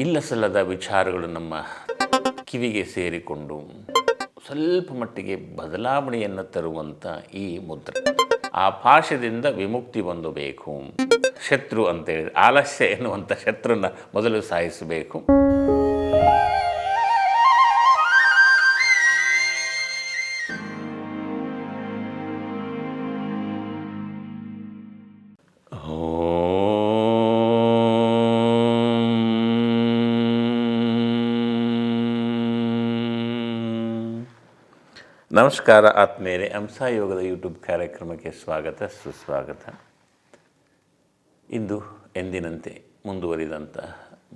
ಇಲ್ಲಸಲ್ಲದ ವಿಚಾರಗಳು ನಮ್ಮ ಕಿವಿಗೆ ಸೇರಿಕೊಂಡು ಸ್ವಲ್ಪ ಮಟ್ಟಿಗೆ ಬದಲಾವಣೆಯನ್ನು ತರುವಂಥ ಈ ಮುದ್ರೆ, ಆ ಪಾಶದಿಂದ ವಿಮುಕ್ತಿ ಹೊಂದಬೇಕು. ಶತ್ರು ಅಂತೇಳಿ ಆಲಸ್ಯ ಎನ್ನುವಂಥ ಶತ್ರುನ ಮೊದಲು ಸಾಯಿಸಬೇಕು. ನಮಸ್ಕಾರ ಆತ್ಮೀಯರೇ, ಹಂಸಯೋಗದ ಯೂಟ್ಯೂಬ್ ಕಾರ್ಯಕ್ರಮಕ್ಕೆ ಸ್ವಾಗತ ಸುಸ್ವಾಗತ. ಇಂದು ಎಂದಿನಂತೆ ಮುಂದುವರಿದಂಥ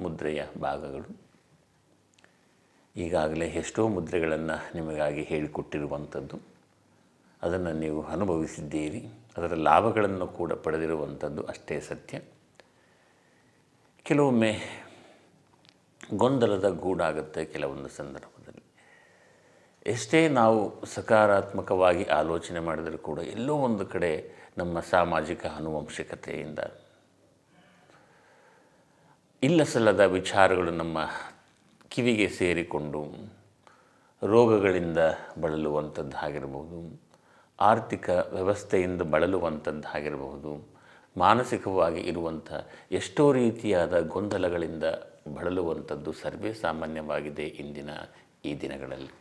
ಮುದ್ರೆಯ ಭಾಗಗಳು. ಈಗಾಗಲೇ ಎಷ್ಟೋ ಮುದ್ರೆಗಳನ್ನು ನಿಮಗಾಗಿ ಹೇಳಿಕೊಟ್ಟಿರುವಂಥದ್ದು, ಅದನ್ನು ನೀವು ಅನುಭವಿಸಿದ್ದೀರಿ, ಅದರ ಲಾಭಗಳನ್ನು ಕೂಡ ಪಡೆದಿರುವಂಥದ್ದು ಅಷ್ಟೇ ಸತ್ಯ. ಕೆಲವೊಮ್ಮೆ ಗೊಂದಲದ ಗೂಡಾಗುತ್ತೆ. ಕೆಲವೊಂದು ಸಂದರ್ಭದಲ್ಲಿ ಎಷ್ಟೇ ನಾವು ಸಕಾರಾತ್ಮಕವಾಗಿ ಆಲೋಚನೆ ಮಾಡಿದರೂ ಕೂಡ ಎಲ್ಲೋ ಒಂದು ಕಡೆ ನಮ್ಮ ಸಾಮಾಜಿಕ ಆನುವಂಶಿಕತೆಯಿಂದ ಇಲ್ಲಸಲ್ಲದ ವಿಚಾರಗಳು ನಮ್ಮ ಕಿವಿಗೆ ಸೇರಿಕೊಂಡು ರೋಗಗಳಿಂದ ಬಳಲುವಂಥದ್ದಾಗಿರ್ಬೋದು, ಆರ್ಥಿಕ ವ್ಯವಸ್ಥೆಯಿಂದ ಬಳಲುವಂಥದ್ದಾಗಿರಬಹುದು, ಮಾನಸಿಕವಾಗಿ ಇರುವಂಥ ಎಷ್ಟೋ ರೀತಿಯಾದ ಗೊಂದಲಗಳಿಂದ ಬಳಲುವಂಥದ್ದು ಸರ್ವೇ ಸಾಮಾನ್ಯವಾಗಿದೆ ಇಂದಿನ ಈ ದಿನಗಳಲ್ಲಿ.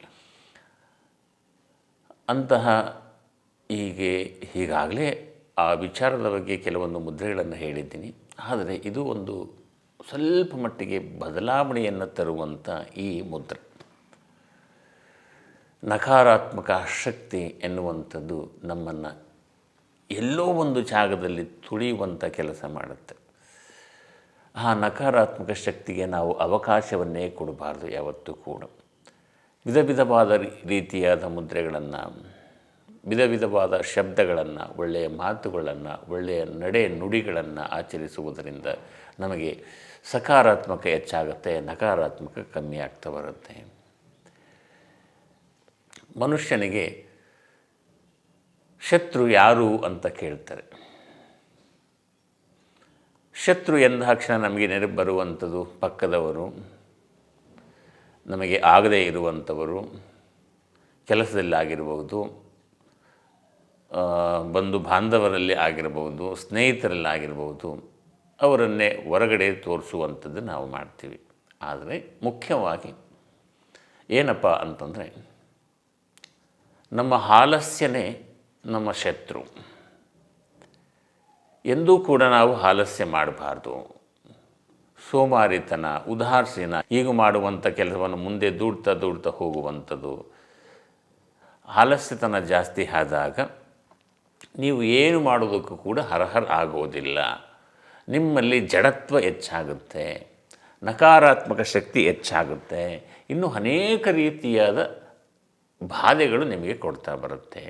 ಅಂತಹ ಹೀಗಾಗಲೇ ಆ ವಿಚಾರದ ಬಗ್ಗೆ ಕೆಲವೊಂದು ಮುದ್ರೆಗಳನ್ನು ಹೇಳಿದ್ದೀನಿ. ಆದರೆ ಇದು ಒಂದು ಸ್ವಲ್ಪ ಮಟ್ಟಿಗೆ ಬದಲಾವಣೆಯನ್ನು ತರುವಂಥ ಈ ಮುದ್ರೆ, ನಕಾರಾತ್ಮಕ ಶಕ್ತಿ ಎನ್ನುವಂಥದ್ದು ನಮ್ಮನ್ನು ಎಲ್ಲೋ ಒಂದು ಜಾಗದಲ್ಲಿ ತುಳಿಯುವಂಥ ಕೆಲಸ ಮಾಡುತ್ತೆ. ಆ ನಕಾರಾತ್ಮಕ ಶಕ್ತಿಗೆ ನಾವು ಅವಕಾಶವನ್ನೇ ಕೊಡಬಾರ್ದು ಯಾವತ್ತೂ ಕೂಡ. ವಿಧ ವಿಧವಾದ ರೀತಿಯಾದ ಮುದ್ರೆಗಳನ್ನು, ವಿಧ ವಿಧವಾದ ಶಬ್ದಗಳನ್ನು, ಒಳ್ಳೆಯ ಮಾತುಗಳನ್ನು, ಒಳ್ಳೆಯ ನಡೆ ನುಡಿಗಳನ್ನು ಆಚರಿಸುವುದರಿಂದ ನಮಗೆ ಸಕಾರಾತ್ಮಕ ಹೆಚ್ಚಾಗುತ್ತೆ, ನಕಾರಾತ್ಮಕ ಕಮ್ಮಿ ಆಗ್ತಾ ಬರುತ್ತೆ. ಮನುಷ್ಯನಿಗೆ ಶತ್ರು ಯಾರು ಅಂತ ಕೇಳ್ತಾರೆ. ಶತ್ರು ಎಂದಾಕ್ಷಣ ನಮಗೆ ನೆನಪು ಬರುವಂಥದ್ದು ಪಕ್ಕದವರು, ನಮಗೆ ಆಗದೇ ಇರುವಂಥವರು, ಕೆಲಸದಲ್ಲಾಗಿರ್ಬೋದು, ಬಂಧು ಬಾಂಧವರಲ್ಲಿ ಆಗಿರ್ಬೋದು, ಸ್ನೇಹಿತರಲ್ಲಾಗಿರ್ಬೋದು, ಅವರನ್ನೇ ಹೊರಗಡೆ ತೋರಿಸುವಂಥದ್ದು ನಾವು ಮಾಡ್ತೀವಿ. ಆದರೆ ಮುಖ್ಯವಾಗಿ ಏನಪ್ಪ ಅಂತಂದರೆ, ನಮ್ಮ ಆಲಸ್ಯನೇ ನಮ್ಮ ಶತ್ರು. ಎಂದೂ ಕೂಡ ನಾವು ಆಲಸ್ಯ ಮಾಡಬಾರ್ದು. ಸೋಮಾರಿತನ, ಉದಾಸೀನ ಹೀಗೆ ಮಾಡುವಂಥ ಕೆಲಸವನ್ನು ಮುಂದೆ ದೂಡ್ತಾ ಹೋಗುವಂಥದ್ದು, ಆಲಸ್ಯತನ ಜಾಸ್ತಿ ಆದಾಗ ನೀವು ಏನು ಮಾಡೋದಕ್ಕೂ ಕೂಡ ಆಗೋದಿಲ್ಲ. ನಿಮ್ಮಲ್ಲಿ ಜಡತ್ವ ಹೆಚ್ಚಾಗುತ್ತೆ, ನಕಾರಾತ್ಮಕ ಶಕ್ತಿ ಹೆಚ್ಚಾಗುತ್ತೆ, ಇನ್ನೂ ಅನೇಕ ರೀತಿಯಾದ ಬಾಧೆಗಳು ನಿಮಗೆ ಕೊಡ್ತಾ ಬರುತ್ತೆ.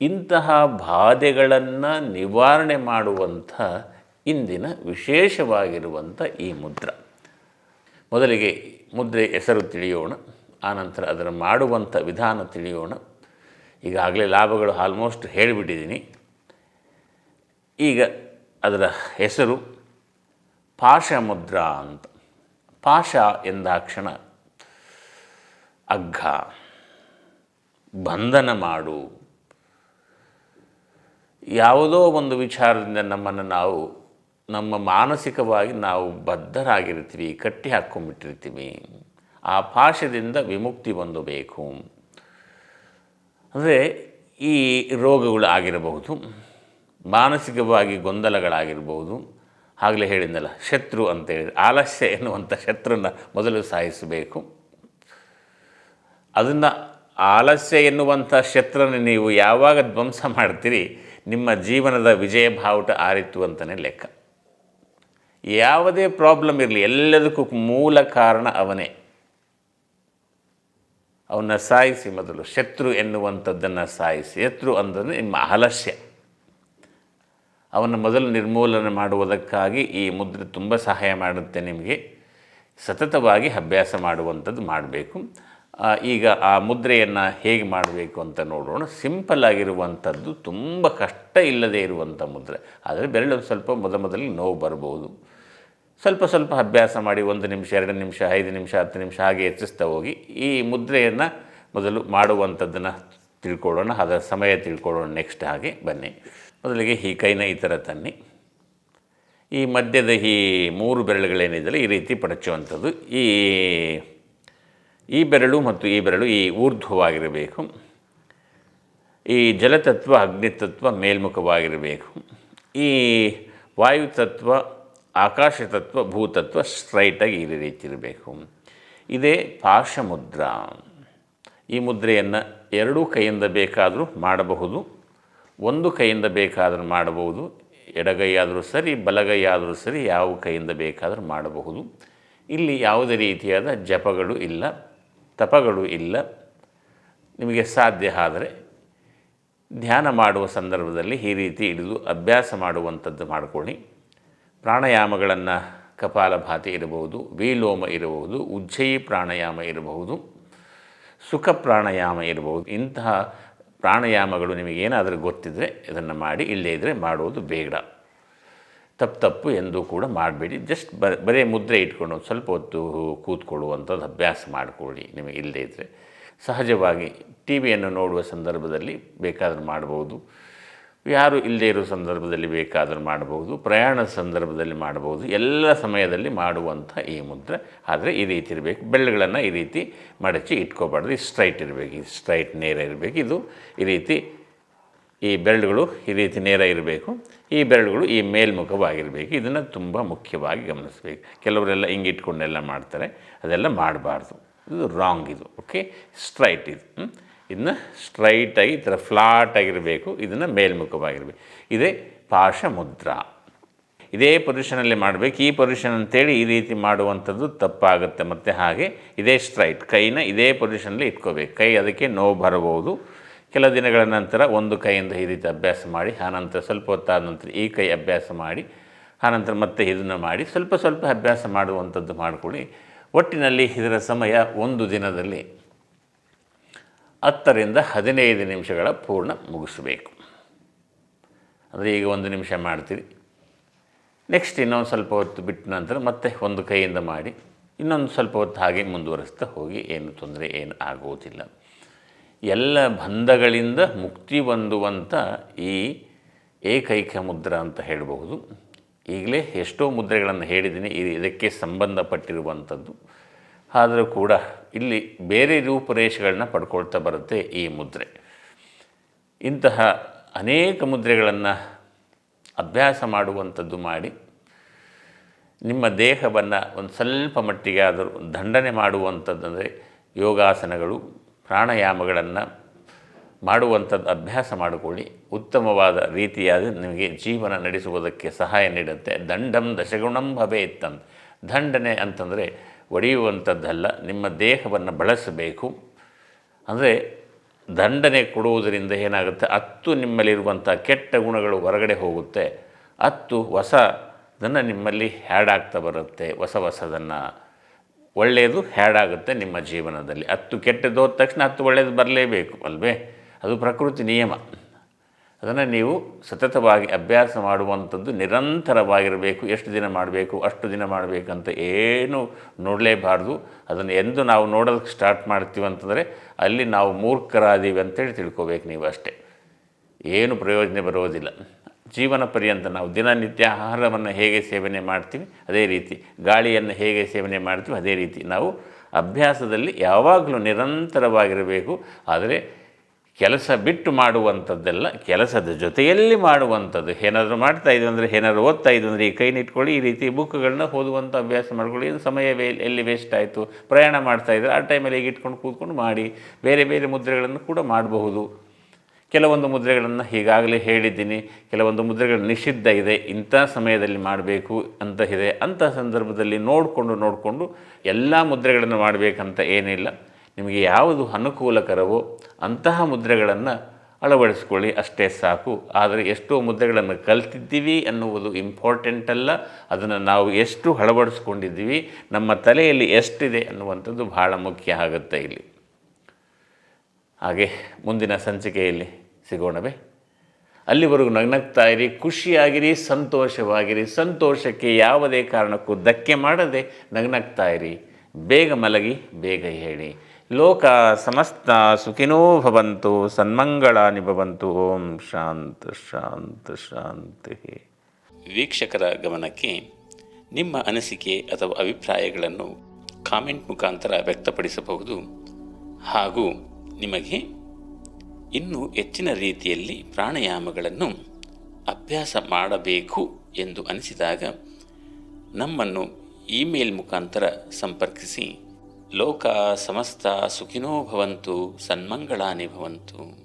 ಇಂತಹ ಬಾಧೆಗಳನ್ನು ನಿವಾರಣೆ ಮಾಡುವಂಥ ಇಂದಿನ ವಿಶೇಷವಾಗಿರುವಂಥ ಈ ಮುದ್ರೆ. ಮೊದಲಿಗೆ ಮುದ್ರೆ ಹೆಸರು ತಿಳಿಯೋಣ, ಆನಂತರ ಅದರ ಮಾಡುವಂಥ ವಿಧಾನ ತಿಳಿಯೋಣ. ಈಗಾಗಲೇ ಲಾಭಗಳು ಆಲ್ಮೋಸ್ಟ್ ಹೇಳಿಬಿಟ್ಟಿದ್ದೀನಿ. ಈಗ ಅದರ ಹೆಸರು ಪಾಶ ಮುದ್ರಾ ಅಂತ. ಪಾಶ ಎಂದಾಕ್ಷಣ ಹಗ್ಗ, ಬಂಧನ ಮಾಡು, ಯಾವುದೋ ಒಂದು ವಿಚಾರದಿಂದ ನಮ್ಮನ್ನು ನಮ್ಮ ಮಾನಸಿಕವಾಗಿ ನಾವು ಬದ್ಧರಾಗಿರ್ತೀವಿ, ಕಟ್ಟಿ ಹಾಕ್ಕೊಂಡ್ಬಿಟ್ಟಿರ್ತೀವಿ. ಆ ಪಾಶದಿಂದ ವಿಮುಕ್ತಿ ಹೊಂದಬೇಕು. ಅಂದರೆ ಈ ರೋಗಗಳು ಆಗಿರಬಹುದು, ಮಾನಸಿಕವಾಗಿ ಗೊಂದಲಗಳಾಗಿರ್ಬೋದು. ಆಗಲೇ ಹೇಳಿದ್ನಲ್ಲ, ಶತ್ರು ಅಂತೇಳಿ ಆಲಸ್ಯ ಎನ್ನುವಂಥ ಶತ್ರುನ ಮೊದಲು ಸಾಯಿಸಬೇಕು. ಅದನ್ನು ಆಲಸ್ಯ ಎನ್ನುವಂಥ ಶತ್ರುನ ನೀವು ಯಾವಾಗ ಧ್ವಂಸ ಮಾಡ್ತೀರಿ, ನಿಮ್ಮ ಜೀವನದ ವಿಜಯ ಬಾವುಟ ಆರಿತು ಅಂತಲೇ ಲೆಕ್ಕ. ಯಾವುದೇ ಪ್ರಾಬ್ಲಮ್ ಇರಲಿ, ಎಲ್ಲದಕ್ಕೂ ಮೂಲ ಕಾರಣ ಅವನೇ. ಅವನ್ನ ಸಾಯಿಸಿ ಮೊದಲು. ಶತ್ರು ಎನ್ನುವಂಥದ್ದನ್ನು ಸಾಯಿಸಿ. ಶತ್ರು ಅಂದರೆ ನಿಮ್ಮ ಆಲಸ್ಯ. ಅವನ್ನು ಮೊದಲು ನಿರ್ಮೂಲನೆ ಮಾಡುವುದಕ್ಕಾಗಿ ಈ ಮುದ್ರೆ ತುಂಬ ಸಹಾಯ ಮಾಡುತ್ತೆ. ನಿಮಗೆ ಸತತವಾಗಿ ಅಭ್ಯಾಸ ಮಾಡುವಂಥದ್ದು ಮಾಡಬೇಕು. ಈಗ ಆ ಮುದ್ರೆಯನ್ನು ಹೇಗೆ ಮಾಡಬೇಕು ಅಂತ ನೋಡೋಣ. ಸಿಂಪಲ್ ಆಗಿರುವಂಥದ್ದು, ತುಂಬ ಕಷ್ಟ ಇಲ್ಲದೇ ಇರುವಂಥ ಮುದ್ರೆ. ಆದರೆ ಬೆರಳು ಸ್ವಲ್ಪ ಮೊದಲಿಗೆ ನೋವು ಬರ್ಬೋದು. ಸ್ವಲ್ಪ ಸ್ವಲ್ಪ ಅಭ್ಯಾಸ ಮಾಡಿ 1 ನಿಮಿಷ 2 ನಿಮಿಷ 5 ನಿಮಿಷ 10 ನಿಮಿಷ ಹಾಗೆ ಹೆಚ್ಚಿಸ್ತಾ ಹೋಗಿ ಈ ಮುದ್ರೆಯನ್ನು ಮೊದಲು ಮಾಡುವಂಥದ್ದನ್ನು ತಿಳ್ಕೊಳ್ಳೋಣ, ಅದರ ಸಮಯ ತಿಳ್ಕೊಳ್ಳೋಣ. ನೆಕ್ಸ್ಟ್ ಹಾಗೆ ಬನ್ನಿ. ಮೊದಲಿಗೆ ಈ ಕೈನ ಈ ಥರ ತನ್ನಿ. ಈ ಮಧ್ಯದ ಈ 3 ಬೆರಳುಗಳೇನಿದೆಯಲ್ಲ ಈ ರೀತಿ ಪಡಚುವಂಥದ್ದು. ಈ ಬೆರಳು ಮತ್ತು ಈ ಬೆರಳು ಈ ಊರ್ಧ್ವವಾಗಿರಬೇಕು. ಈ ಜಲತತ್ವ ಅಗ್ನಿತತ್ವ ಮೇಲ್ಮುಖವಾಗಿರಬೇಕು. ಈ ವಾಯುತತ್ವ ಆಕಾಶತತ್ವ ಭೂತತ್ವ ಸ್ಟ್ರೈಟಾಗಿ ಈ ರೀತಿ ಇರಬೇಕು. ಇದೇ ಪಾಶಮುದ್ರಾ. ಈ ಮುದ್ರೆಯನ್ನು 2 ಕೈಯಿಂದ ಬೇಕಾದರೂ ಮಾಡಬಹುದು, 1 ಕೈಯಿಂದ ಬೇಕಾದರೂ ಮಾಡಬಹುದು. ಎಡಗೈ ಆದರೂ ಸರಿ, ಬಲಗೈ ಆದರೂ ಸರಿ, ಯಾವ ಕೈಯಿಂದ ಬೇಕಾದರೂ ಮಾಡಬಹುದು. ಇಲ್ಲಿ ಯಾವುದೇ ರೀತಿಯಾದ ಜಪಗಳು ಇಲ್ಲ, ತಪಗಳು ಇಲ್ಲ. ನಿಮಗೆ ಸಾಧ್ಯ ಆದರೆ ಧ್ಯಾನ ಮಾಡುವ ಸಂದರ್ಭದಲ್ಲಿ ಈ ರೀತಿ ಹಿಡಿದು ಅಭ್ಯಾಸ ಮಾಡುವಂಥದ್ದು ಮಾಡಿಕೊಳ್ಳಿ. ಪ್ರಾಣಾಯಾಮಗಳನ್ನು ಕಪಾಲಭಾತಿ ಇರಬಹುದು, ವಿಲೋಮ ಇರಬಹುದು, ಉಜ್ಜಯಿ ಪ್ರಾಣಾಯಾಮ ಇರಬಹುದು, ಸುಖ ಪ್ರಾಣಾಯಾಮ ಇರಬಹುದು. ಇಂತಹ ಪ್ರಾಣಾಯಾಮಗಳು ನಿಮಗೇನಾದರೂ ಗೊತ್ತಿದ್ದರೆ ಇದನ್ನು ಮಾಡಿ, ಇಲ್ಲದೇ ಇದ್ದರೆ ಮಾಡುವುದು ಬೇಡ. ತಪ್ಪು ಎಂದೂ ಕೂಡ ಮಾಡಬೇಡಿ. ಜಸ್ಟ್ ಬರೇ ಮುದ್ರೆ ಇಟ್ಕೊಂಡು ಸ್ವಲ್ಪ ಹೊತ್ತು ಕೂತ್ಕೊಳ್ಳುವಂಥದ್ದು ಅಭ್ಯಾಸ ಮಾಡಿಕೊಳ್ಳಿ. ನಿಮಗೆ ಇಲ್ಲದೇ ಇದ್ದರೆ ಸಹಜವಾಗಿ ಟಿ ವಿಯನ್ನು ನೋಡುವ ಸಂದರ್ಭದಲ್ಲಿ ಬೇಕಾದರೂ ಮಾಡ್ಬೋದು, ಯಾರು ಇಲ್ಲದೇ ಇರೋ ಸಂದರ್ಭದಲ್ಲಿ ಬೇಕಾದರೂ ಮಾಡ್ಬೋದು, ಪ್ರಯಾಣದ ಸಂದರ್ಭದಲ್ಲಿ ಮಾಡ್ಬೋದು, ಎಲ್ಲ ಸಮಯದಲ್ಲಿ ಮಾಡುವಂಥ ಈ ಮುದ್ರೆ. ಆದರೆ ಈ ರೀತಿ ಇರಬೇಕು. ಬೆರಳುಗಳನ್ನು ಈ ರೀತಿ ಮಡಚಿ ಇಟ್ಕೋಬಾರ್ದು. ಇದು ಸ್ಟ್ರೈಟ್ ಇರಬೇಕು, ಇದು ಸ್ಟ್ರೈಟ್ ನೇರ ಇರಬೇಕು. ಇದು ಈ ರೀತಿ ಈ ಬೆರಳುಗಳು ಈ ರೀತಿ ನೇರ ಇರಬೇಕು. ಈ ಬೆರಳುಗಳು ಈ ಮೇಲ್ಮುಖವಾಗಿರಬೇಕು. ಇದನ್ನು ತುಂಬ ಮುಖ್ಯವಾಗಿ ಗಮನಿಸಬೇಕು. ಕೆಲವರೆಲ್ಲ ಹಿಂಗೆ ಇಟ್ಕೊಂಡೆಲ್ಲ ಮಾಡ್ತಾರೆ, ಅದೆಲ್ಲ ಮಾಡಬಾರ್ದು. ಇದು ರಾಂಗ್. ಇದು ಓಕೆ, ಸ್ಟ್ರೈಟ್ ಇದು. ಇದನ್ನು ಸ್ಟ್ರೈಟಾಗಿ ಈ ಥರ ಫ್ಲಾಟಾಗಿರಬೇಕು. ಇದನ್ನು ಮೇಲ್ಮುಖವಾಗಿರಬೇಕು. ಇದೇ ಪಾಶಮುದ್ರಾ. ಇದೇ ಪೊಸಿಷನಲ್ಲಿ ಮಾಡಬೇಕು. ಈ ಪೊಸಿಷನ್ ಅಂತೇಳಿ ಈ ರೀತಿ ಮಾಡುವಂಥದ್ದು ತಪ್ಪಾಗುತ್ತೆ. ಮತ್ತು ಹಾಗೆ ಇದೇ ಸ್ಟ್ರೈಟ್ ಕೈನ ಇದೇ ಪೊಸಿಷನಲ್ಲಿ ಇಟ್ಕೋಬೇಕು. ಕೈ ಅದಕ್ಕೆ ನೋವು ಬರಬಹುದು. ಕೆಲ ದಿನಗಳ ನಂತರ 1 ಕೈಯಿಂದ ಈ ರೀತಿ ಅಭ್ಯಾಸ ಮಾಡಿ, ಆನಂತರ ಸ್ವಲ್ಪ ಹೊತ್ತಾದ ನಂತರ ಈ ಕೈ ಅಭ್ಯಾಸ ಮಾಡಿ, ಆನಂತರ ಮತ್ತೆ ಇದನ್ನು ಮಾಡಿ, ಸ್ವಲ್ಪ ಸ್ವಲ್ಪ ಅಭ್ಯಾಸ ಮಾಡುವಂಥದ್ದು ಮಾಡಿಕೊಳ್ಳಿ. ಒಟ್ಟಿನಲ್ಲಿ ಇದರ ಸಮಯ 1 ದಿನದಲ್ಲಿ 10 ರಿಂದ 15 ನಿಮಿಷಗಳ ಪೂರ್ಣ ಮುಗಿಸಬೇಕು. ಅಂದರೆ ಈಗ 1 ನಿಮಿಷ ಮಾಡ್ತೀರಿ, ನೆಕ್ಸ್ಟ್ ಇನ್ನೊಂದು ಸ್ವಲ್ಪ ಹೊತ್ತು ಬಿಟ್ಟ ನಂತರ ಮತ್ತೆ 1 ಕೈಯಿಂದ ಮಾಡಿ, ಇನ್ನೊಂದು ಸ್ವಲ್ಪ ಹೊತ್ತು ಹಾಗೆ ಮುಂದುವರಿಸ್ತಾ ಹೋಗಿ. ಏನು ತೊಂದರೆ ಏನು ಆಗುವುದಿಲ್ಲ. ಎಲ್ಲ ಬಂಧಗಳಿಂದ ಮುಕ್ತಿ ಹೊಂದುವಂಥ ಈ ಏಕೈಕ ಮುದ್ರಾ ಅಂತ ಹೇಳಬಹುದು. ಈಗಲೇ ಎಷ್ಟೋ ಮುದ್ರೆಗಳನ್ನು ಹೇಳಿದ್ದೀನಿ ಇದಕ್ಕೆ ಸಂಬಂಧಪಟ್ಟಿರುವಂಥದ್ದು. ಆದರೂ ಕೂಡ ಇಲ್ಲಿ ಬೇರೆ ರೂಪುರೇಷೆಗಳನ್ನ ಪಡ್ಕೊಳ್ತಾ ಬರುತ್ತೆ ಈ ಮುದ್ರೆ. ಇಂತಹ ಅನೇಕ ಮುದ್ರೆಗಳನ್ನು ಅಭ್ಯಾಸ ಮಾಡುವಂಥದ್ದು ಮಾಡಿ ನಿಮ್ಮ ದೇಹವನ್ನು ಒಂದು ಸ್ವಲ್ಪ ಮಟ್ಟಿಗೆ ಆದರೂ ದಂಡನೆ ಮಾಡುವಂಥದ್ದಂದರೆ ಯೋಗಾಸನಗಳು, ಪ್ರಾಣಾಯಾಮಗಳನ್ನು ಮಾಡುವಂಥದ್ದು ಅಭ್ಯಾಸ ಮಾಡಿಕೊಳ್ಳಿ. ಉತ್ತಮವಾದ ರೀತಿಯಾದ ನಿಮಗೆ ಜೀವನ ನಡೆಸುವುದಕ್ಕೆ ಸಹಾಯ ನೀಡುತ್ತೆ. ದಂಡಂ ದಶಗುಣಂ ಭವೇತ್ತಂತ. ದಂಡನೆ ಅಂತಂದರೆ ಒಡೆಯುವಂಥದ್ದಲ್ಲ, ನಿಮ್ಮ ದೇಹವನ್ನು ಬಳಸಬೇಕು. ಅಂದರೆ ದಂಡನೆ ಕೊಡುವುದರಿಂದ ಏನಾಗುತ್ತೆ, 10 ನಿಮ್ಮಲ್ಲಿರುವಂಥ ಕೆಟ್ಟ ಗುಣಗಳು ಹೊರಗಡೆ ಹೋಗುತ್ತೆ, 10 ಹೊಸದನ್ನು ನಿಮ್ಮಲ್ಲಿ ಹ್ಯಾಡ್ ಆಗ್ತಾ ಬರುತ್ತೆ. ಹೊಸದನ್ನು ಒಳ್ಳೆಯದು ಹ್ಯಾಡ್ ಆಗುತ್ತೆ ನಿಮ್ಮ ಜೀವನದಲ್ಲಿ. 10 ಕೆಟ್ಟದ್ದು ಹೋದ ತಕ್ಷಣ 10 ಒಳ್ಳೆಯದು ಬರಲೇಬೇಕು ಅಲ್ವೇ? ಅದು ಪ್ರಕೃತಿ ನಿಯಮ. ಅದನ್ನು ನೀವು ಸತತವಾಗಿ ಅಭ್ಯಾಸ ಮಾಡುವಂಥದ್ದು ನಿರಂತರವಾಗಿರಬೇಕು. ಎಷ್ಟು ದಿನ ಮಾಡಬೇಕು ಅಷ್ಟು ದಿನ ಮಾಡಬೇಕಂತ ಏನು ನೋಡಲೇಬಾರ್ದು. ಅದನ್ನು ಎಂದು ನಾವು ನೋಡೋದಕ್ಕೆ ಸ್ಟಾರ್ಟ್ ಮಾಡ್ತೀವಿ ಅಂತಂದರೆ ಅಲ್ಲಿ ನಾವು ಮೂರ್ಖರಾದೀವಿ ಅಂತೇಳಿ ತಿಳ್ಕೊಬೇಕು ನೀವು ಅಷ್ಟೇ. ಏನು ಪ್ರಯೋಜನ ಬರೋದಿಲ್ಲ. ಜೀವನ ಪರ್ಯಂತ ನಾವು ದಿನನಿತ್ಯ ಆಹಾರವನ್ನು ಹೇಗೆ ಸೇವನೆ ಮಾಡ್ತೀವಿ ಅದೇ ರೀತಿ, ಗಾಳಿಯನ್ನು ಹೇಗೆ ಸೇವನೆ ಮಾಡ್ತೀವಿ ಅದೇ ರೀತಿ ನಾವು ಅಭ್ಯಾಸದಲ್ಲಿ ಯಾವಾಗಲೂ ನಿರಂತರವಾಗಿರಬೇಕು. ಆದರೆ ಕೆಲಸ ಬಿಟ್ಟು ಮಾಡುವಂಥದ್ದೆಲ್ಲ ಕೆಲಸದ ಜೊತೆಯಲ್ಲಿ ಮಾಡುವಂಥದ್ದು. ಏನಾದರೂ ಮಾಡ್ತಾಯಿದ್ವಿ ಅಂದರೆ, ಏನಾದರೂ ಓದ್ತಾಯಿದ್ವಿ ಅಂದರೆ ಈ ಕೈನ ಇಟ್ಕೊಳ್ಳಿ, ಈ ರೀತಿ ಬುಕ್ಗಳನ್ನ ಓದುವಂಥ ಅಭ್ಯಾಸ ಮಾಡ್ಕೊಳ್ಳಿ. ಇದು ಸಮಯ ಎಲ್ಲಿ ವೇಸ್ಟ್ ಆಯಿತು. ಪ್ರಯಾಣ ಮಾಡ್ತಾಯಿದ್ರೆ ಆ ಟೈಮಲ್ಲಿ ಈಗ ಇಟ್ಕೊಂಡು ಕೂತ್ಕೊಂಡು ಮಾಡಿ. ಬೇರೆ ಬೇರೆ ಮುದ್ರೆಗಳನ್ನು ಕೂಡ ಮಾಡಬಹುದು. ಕೆಲವೊಂದು ಮುದ್ರೆಗಳನ್ನು ಈಗಾಗಲೇ ಹೇಳಿದ್ದೀನಿ. ಕೆಲವೊಂದು ಮುದ್ರೆಗಳು ನಿಷಿದ್ಧ ಇದೆ, ಇಂಥ ಸಮಯದಲ್ಲಿ ಮಾಡಬೇಕು ಅಂತ ಇದೆ. ಅಂಥ ಸಂದರ್ಭದಲ್ಲಿ ನೋಡಿಕೊಂಡು ಎಲ್ಲ ಮುದ್ರೆಗಳನ್ನು ಮಾಡಬೇಕಂತ ಏನಿಲ್ಲ. ನಿಮಗೆ ಯಾವುದು ಅನುಕೂಲಕರವೋ ಅಂತಹ ಮುದ್ರೆಗಳನ್ನು ಅಳವಡಿಸ್ಕೊಳ್ಳಿ, ಅಷ್ಟೇ ಸಾಕು. ಆದರೆ ಎಷ್ಟೋ ಮುದ್ರೆಗಳನ್ನು ಕಲ್ತಿದ್ದೀವಿ ಅನ್ನುವುದು ಇಂಪಾರ್ಟೆಂಟ್ ಅಲ್ಲ. ಅದನ್ನು ನಾವು ಎಷ್ಟು ಅಳವಡಿಸ್ಕೊಂಡಿದ್ದೀವಿ, ನಮ್ಮ ತಲೆಯಲ್ಲಿ ಎಷ್ಟಿದೆ ಅನ್ನುವಂಥದ್ದು ಬಹಳ ಮುಖ್ಯ ಆಗುತ್ತೆ ಇಲ್ಲಿ. ಹಾಗೆ ಮುಂದಿನ ಸಂಚಿಕೆಯಲ್ಲಿ ಸಿಗೋಣವೇ? ಅಲ್ಲಿವರೆಗೂ ನಗ್ನಗ್ತಾ ಇರಿ, ಖುಷಿಯಾಗಿರಿ, ಸಂತೋಷವಾಗಿರಿ. ಸಂತೋಷಕ್ಕೆ ಯಾವುದೇ ಕಾರಣಕ್ಕೂ ಧಕ್ಕೆ ಮಾಡದೆ ನಗ್ನಗ್ತಾ ಇರಿ. ಬೇಗ ಮಲಗಿ, ಬೇಗ ಹೇಳಿ. ಲೋಕ ಸಮಸ್ತ ಸುಖಿನೋ ಭವಂತು, ಸನ್ಮಂಗಳಾನಿ ಭವಂತು. ಓಂ ಶಾಂತ ಶಾಂತ ಶಾಂತಿ. ವೀಕ್ಷಕರ ಗಮನಕ್ಕೆ, ನಿಮ್ಮ ಅನಿಸಿಕೆ ಅಥವಾ ಅಭಿಪ್ರಾಯಗಳನ್ನು ಕಾಮೆಂಟ್ ಮುಖಾಂತರ ವ್ಯಕ್ತಪಡಿಸಬಹುದು. ಹಾಗೂ ನಿಮಗೆ ಇನ್ನೂ ಹೆಚ್ಚಿನ ರೀತಿಯಲ್ಲಿ ಪ್ರಾಣಾಯಾಮಗಳನ್ನು ಅಭ್ಯಾಸ ಮಾಡಬೇಕು ಎಂದು ಅನಿಸಿದಾಗ ನಮ್ಮನ್ನು ಇಮೇಲ್ ಮುಖಾಂತರ ಸಂಪರ್ಕಿಸಿ. ಲೋಕ ಸಮಸ್ತ ಸುಖಿನೋ ಭವಂತು, ಸನ್ಮಂಗಳಾನಿ ಭವಂತು.